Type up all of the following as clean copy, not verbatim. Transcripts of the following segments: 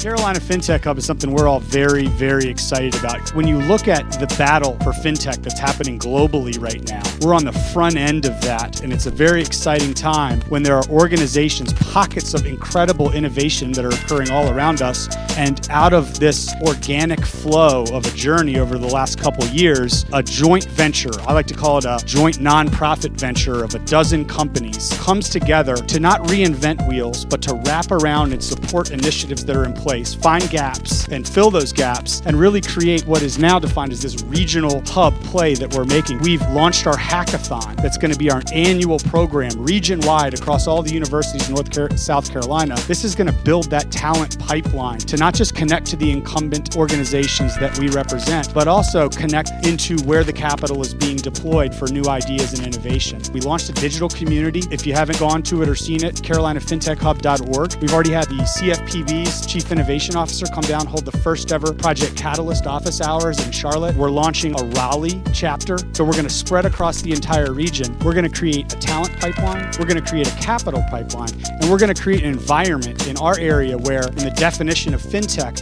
Carolina Fintech Hub is something we're all very, very excited about. When you look at the battle for fintech that's happening globally right now, we're on the front end of that, and it's a very exciting time when there are organizations, pockets of incredible innovation that are occurring all around us, and out of this organic flow of a journey over the last couple years, a joint venture, I like to call it a joint nonprofit venture of a dozen companies, comes together to not reinvent wheels, but to wrap around and support initiatives that are in place, find gaps and fill those gaps, and really create what is now defined as this regional hub play that we're making. We've launched our hackathon that's going to be our annual program region-wide across all the universities in South Carolina. This is going to build that talent pipeline to not just connect to the incumbent organizations that we represent, but also connect into where the capital is being deployed for new ideas and innovation. We launched a digital community. If you haven't gone to it or seen it, carolinafintechhub.org. We've already had the CFPB's Chief Innovation Officer come down, hold the first ever Project Catalyst office hours in Charlotte. We're launching a Raleigh chapter, so we're going to spread across the entire region. We're going to create a talent pipeline, we're going to create a capital pipeline, and we're going to create an environment in our area where, in the definition of fintech,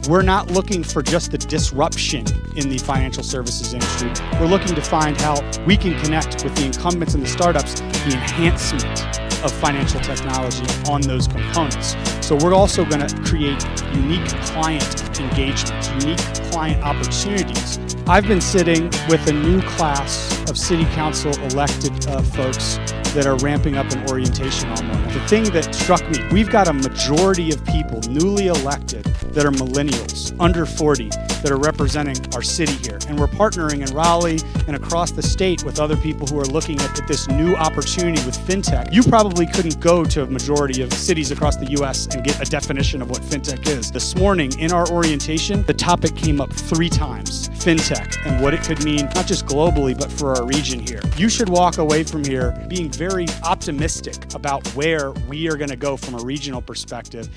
we're not looking for just the disruption in the financial services industry. We're looking to find how we can connect with the incumbents and the startups, the enhancement of financial technology on those components. So we're also going to create unique client engagements, unique client opportunities. I've been sitting with a new class of city council elected folks that are ramping up an orientation all morning. The thing that struck me, we've got a majority of people newly elected that are millennials, under 40, that are representing our city here. And we're partnering in Raleigh and across the state with other people who are looking at this new opportunity with fintech. You probably couldn't go to a majority of cities across the US and get a definition of what fintech is. This morning in our orientation, the topic came up 3 times, fintech, and what it could mean, not just globally, but for our region here. You should walk away from here being very optimistic about where we are going to go from a regional perspective.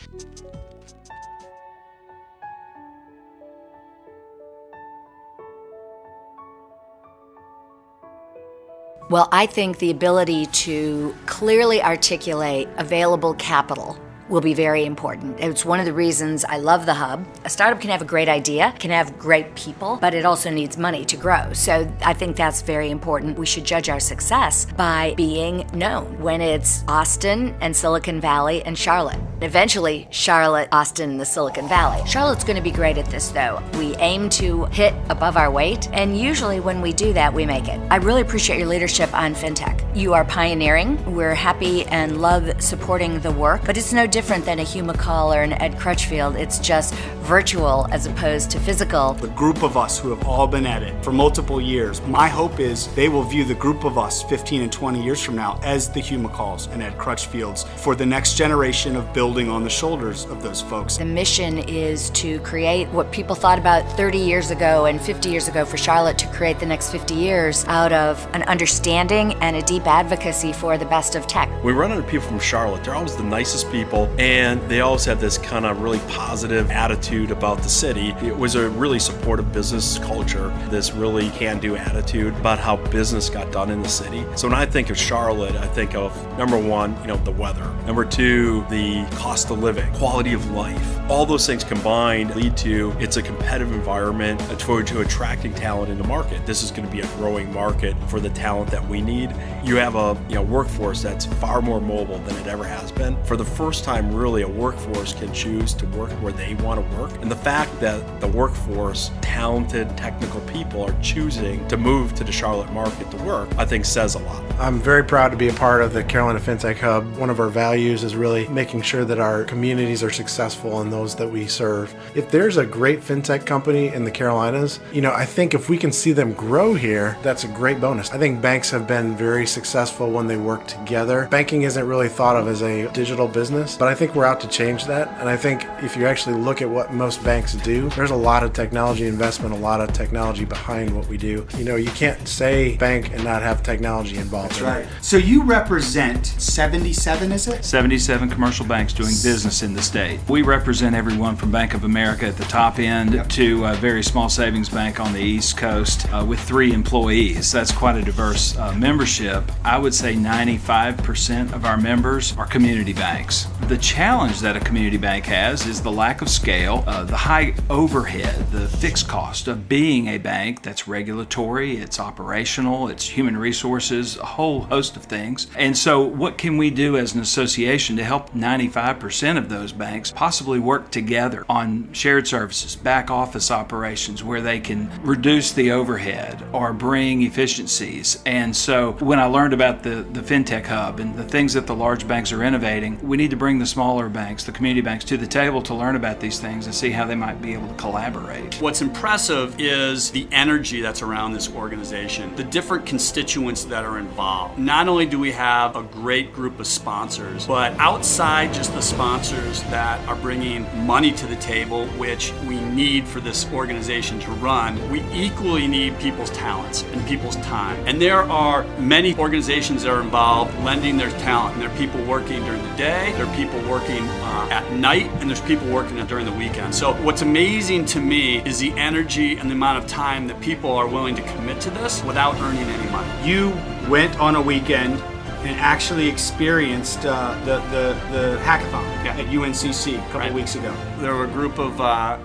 Well, I think the ability to clearly articulate available capital will be very important. It's one of the reasons I love the hub. A startup can have a great idea, can have great people, but it also needs money to grow. So I think that's very important. We should judge our success by being known when it's Austin and Silicon Valley and Charlotte. Eventually, Charlotte, Austin, and the Silicon Valley. Charlotte's going to be great at this, though. We aim to hit above our weight, and usually when we do that, we make it. I really appreciate your leadership on fintech. You are pioneering. We're happy and love supporting the work, but it's no different than a Hugh McCall or an Ed Crutchfield. It's just virtual as opposed to physical. The group of us who have all been at it for multiple years, my hope is they will view the group of us 15 and 20 years from now as the Hugh McCalls and Ed Crutchfields for the next generation of building on the shoulders of those folks. The mission is to create what people thought about 30 years ago and 50 years ago for Charlotte, to create the next 50 years out of an understanding and a deep advocacy for the best of tech. We run into people from Charlotte. They're always the nicest people, and they always have this kind of really positive attitude about the city. It was a really supportive business culture, this really can-do attitude about how business got done in the city. So when I think of Charlotte, I think of, number one, the weather. Number two, the cost of living, quality of life. All those things combined lead to, it's a competitive environment to attracting talent in the market. This is going to be a growing market for the talent that we need. You have a workforce that's far more mobile than it ever has been. For the first time, really, a workforce can choose to work where they want to work. And the fact that the workforce, talented, technical people are choosing to move to the Charlotte market to work, I think says a lot. I'm very proud to be a part of the Carolina Fintech Hub. One of our values is really making sure that our communities are successful and those that we serve. If there's a great fintech company in the Carolinas, I think if we can see them grow here, that's a great bonus. I think banks have been very successful when they work together. Banking isn't really thought of as a digital business, but I think we're out to change that. And I think if you actually look at what most banks do, there's a lot of technology investment, a lot of technology behind what we do. You can't say bank and not have technology involved. That's right. So you represent 77, is it? 77 commercial banks doing business in the state. We represent everyone from Bank of America at the top end to a very small savings bank on the East Coast with 3 employees. That's quite a diverse membership. I would say 95% of our members are community banks. The challenge that a community bank has is the lack of scale, the high overhead, the fixed cost of being a bank that's regulatory, it's operational, it's human resources, a whole host of things. And so what can we do as an association to help 95% of those banks possibly work together on shared services, back office operations where they can reduce the overhead or bring efficiencies? And so when I learned about the Fintech Hub and the things that the large banks are innovating, we need to bring the smaller banks, the community banks, to the table to learn about these things and see how they might be able to collaborate. What's impressive is the energy that's around this organization, the different constituents that are involved. Not only do we have a great group of sponsors, but outside just the sponsors that are bringing money to the table, which we need for this organization to run, we equally need people's talents and people's time. And there are many organizations that are involved lending their talent, and there are people working during the day, there are people working at night, and there's people working during the weekend. So what's amazing to me is the energy and the amount of time that people are willing to commit to this without earning any money. You went on a weekend and actually experienced the hackathon at UNCC a couple weeks ago. There were a group of, I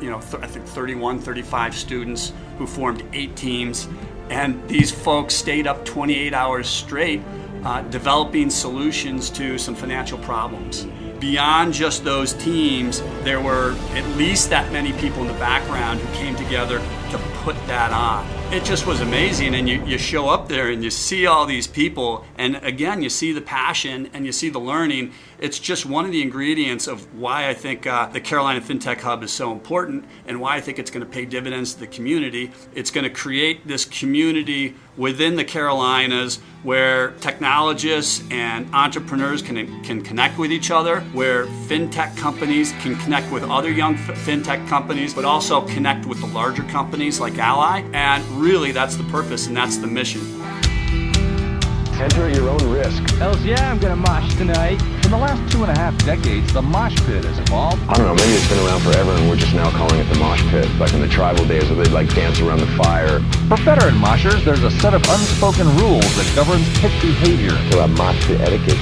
think 31, 35 students who formed 8 teams, and these folks stayed up 28 hours straight developing solutions to some financial problems. Beyond just those teams, there were at least that many people in the background who came together to put that on. It just was amazing, and you show up there and you see all these people, and again, you see the passion and you see the learning. It's just one of the ingredients of why I think the Carolina Fintech Hub is so important, and why I think it's going to pay dividends to the community. It's going to create this community within the Carolinas where technologists and entrepreneurs can connect with each other, where fintech companies can connect with other young fintech companies, but also connect with the larger companies like Ally. And really, that's the purpose and that's the mission. Enter at your own risk. Hells yeah, I'm gonna mosh tonight. In the last 2.5 decades, the mosh pit has evolved. I don't know, maybe it's been around forever and we're just now calling it the mosh pit. Like in the tribal days where they'd like dance around the fire. For veteran moshers, there's a set of unspoken rules that governs pit behavior. So mosh pit etiquette.